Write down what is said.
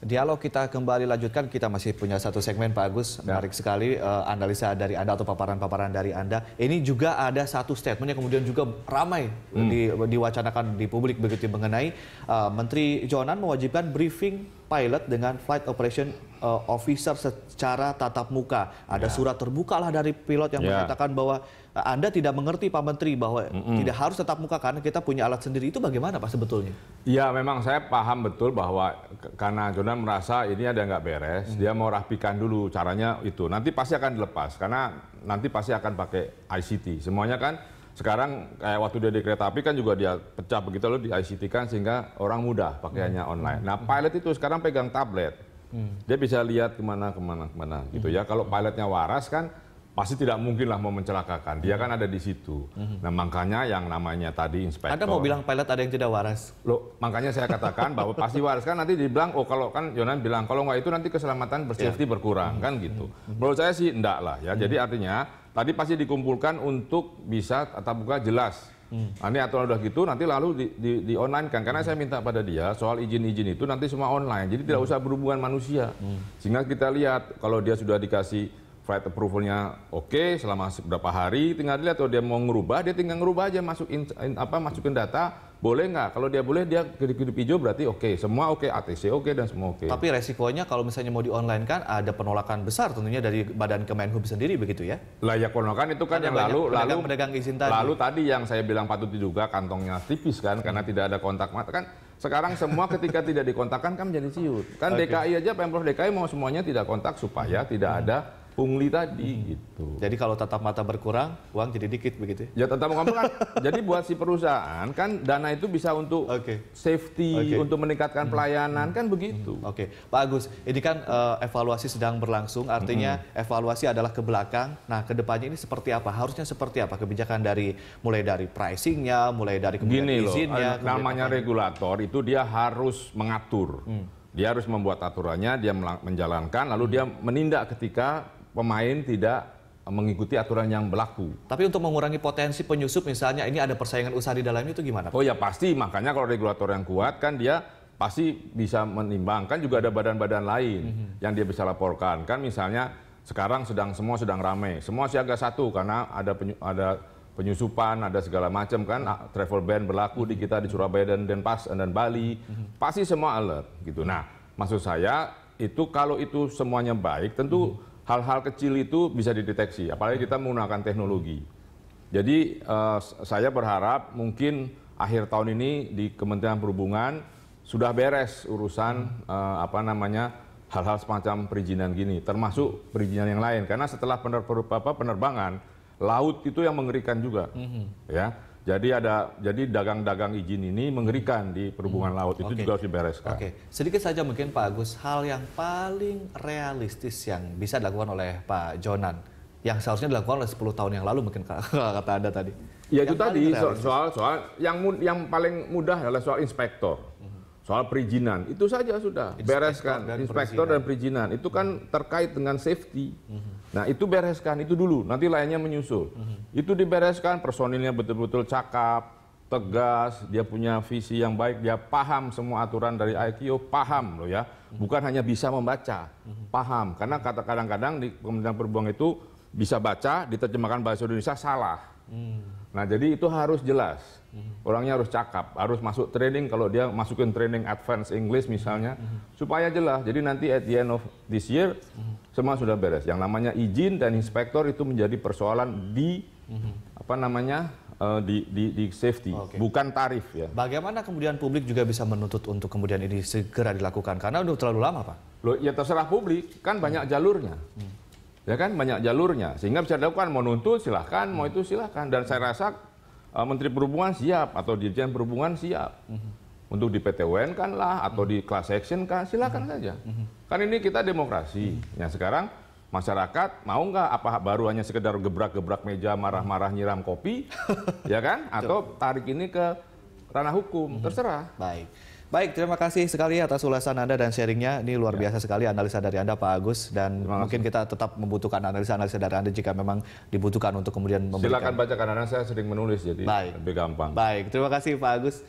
Dialog kita kembali lanjutkan, kita masih punya satu segmen Pak Agus, menarik sekali analisa dari Anda atau paparan-paparan dari Anda. Ini juga ada satu statement yang kemudian juga ramai diwacanakan di publik begitu mengenai Menteri Jonan mewajibkan briefing pilot dengan flight operation officer secara tatap muka. Ada surat terbuka lah dari pilot yang mengatakan bahwa Anda tidak mengerti Pak Menteri bahwa tidak harus tatap muka karena kita punya alat sendiri. Itu bagaimana Pak sebetulnya? Ya memang saya paham betul bahwa karena Jonan merasa ini ada nggak beres, dia mau rapikan dulu caranya itu. Nanti pasti akan dilepas karena nanti pasti akan pakai ICT. Semuanya kan sekarang kayak waktu dia di kereta api kan juga dia pecah begitu loh di ICT kan sehingga orang mudah pakaiannya online. Nah pilot itu sekarang pegang tablet, dia bisa lihat kemana gitu ya. Kalau pilotnya waras kan pasti tidak mungkin lah mau mencelakakan. Dia kan ada di situ. Nah makanya yang namanya tadi inspektor. Anda mau bilang pilot ada yang tidak waras? Loh, makanya saya katakan bahwa pasti waras kan nanti dibilang, oh kalau kan Jonan bilang kalau nggak itu nanti keselamatan bersafety berkurang kan gitu. Menurut saya sih enggak lah ya. Jadi artinya tadi pasti dikumpulkan untuk bisa tatap muka jelas. Nah, ini aturan udah gitu nanti lalu di online kan. Karena saya minta pada dia soal izin-izin itu nanti semua online. Jadi tidak usah berhubungan manusia. Sehingga kita lihat kalau dia sudah dikasih flight approval-nya oke, selama beberapa hari, tinggal dilihat kalau dia mau ngerubah, dia tinggal ngerubah aja, masukin data, boleh nggak? Kalau dia boleh, dia kedip-kedip hijau berarti oke, semua oke, ATC oke, dan semua oke. Tapi resikonya kalau misalnya mau di-online kan, ada penolakan besar tentunya dari Badan Kemenhub sendiri begitu ya? Lah ya penolakan itu kan ada yang pedagang izin tadi. Lalu tadi yang saya bilang patut diduga kantongnya tipis kan, karena tidak ada kontak mata kan. Sekarang semua ketika tidak dikontakkan kan menjadi ciut. Kan DKI aja, Pemprov DKI mau semuanya tidak kontak supaya tidak ada pungli tadi gitu. Jadi kalau tatap mata berkurang, uang jadi dikit begitu ya? Ya tatap muka kan. Jadi buat si perusahaan kan dana itu bisa untuk safety, untuk meningkatkan pelayanan kan begitu. Pak Agus, ini kan evaluasi sedang berlangsung, artinya evaluasi adalah ke belakang. Nah, kedepannya ini seperti apa? Harusnya seperti apa kebijakan mulai dari pricingnya, mulai dari kemudian izinnya. Namanya regulator itu dia harus mengatur. Dia harus membuat aturannya, dia menjalankan, lalu dia menindak ketika pemain tidak mengikuti aturan yang berlaku. Tapi untuk mengurangi potensi penyusup misalnya, ini ada persaingan usaha di dalamnya itu gimana? Oh ya pasti, makanya kalau regulator yang kuat kan dia pasti bisa menimbangkan, juga ada badan-badan lain yang dia bisa laporkan. Kan misalnya sekarang semua sedang ramai, semua siaga satu karena ada penyusupan, ada segala macam kan, travel ban berlaku di kita di Surabaya dan Denpasar dan Bali, pasti semua alert gitu. Nah, maksud saya itu kalau itu semuanya baik, tentu hal-hal kecil itu bisa dideteksi, apalagi kita menggunakan teknologi. Jadi saya berharap mungkin akhir tahun ini di Kementerian Perhubungan sudah beres urusan hal-hal semacam perizinan gini, termasuk perizinan yang lain. Karena setelah penerbangan laut itu yang mengerikan juga, ya. Jadi dagang-dagang izin ini mengerikan di perhubungan laut itu juga harus dibereskan. Sedikit saja mungkin Pak Agus, hal yang paling realistis yang bisa dilakukan oleh Pak Jonan, yang seharusnya dilakukan oleh 10 tahun yang lalu mungkin kata Anda tadi. Ya itu tadi soal yang paling mudah adalah soal inspektor. Soal perizinan, itu saja sudah bereskan, inspektor dan perizinan. Itu kan terkait dengan safety. Nah itu bereskan, itu dulu, nanti lainnya menyusul. Itu dibereskan, personilnya betul-betul cakap, tegas, dia punya visi yang baik, dia paham semua aturan dari ICAO, paham loh ya. Bukan hanya bisa membaca, paham. Karena kadang-kadang di Kementerian Perhubungan itu bisa baca, diterjemahkan bahasa Indonesia salah. Nah jadi itu harus jelas. Orangnya harus cakap, harus masuk training, kalau dia masukin training advance English misalnya, supaya jelas. Jadi nanti at the end of this year, semua sudah beres. Yang namanya izin dan inspektor itu menjadi persoalan di safety, bukan tarif ya. Bagaimana kemudian publik juga bisa menuntut untuk kemudian ini segera dilakukan? Karena udah terlalu lama, Pak. Loh, ya terserah publik, kan banyak jalurnya. Ya kan, banyak jalurnya. Sehingga bisa dilakukan, mau nuntut silahkan, mau itu silahkan. Dan saya rasa Menteri Perhubungan siap, atau Dirjen Perhubungan siap. Untuk di PTWN kan lah, atau di class action kan, silakan saja. Kan ini kita demokrasi. Ya sekarang masyarakat mau nggak apa baru hanya sekedar gebrak-gebrak meja, marah-marah nyiram kopi, ya kan? Atau tarik ini ke ranah hukum, terserah. Baik, terima kasih sekali atas ulasan Anda dan sharingnya. Ini luar biasa sekali analisa dari Anda, Pak Agus. Dan mungkin kita tetap membutuhkan analisa-analisa dari Anda jika memang dibutuhkan untuk kemudian memberikan. Silakan baca, karena saya sering menulis, jadi lebih gampang. Baik, terima kasih Pak Agus.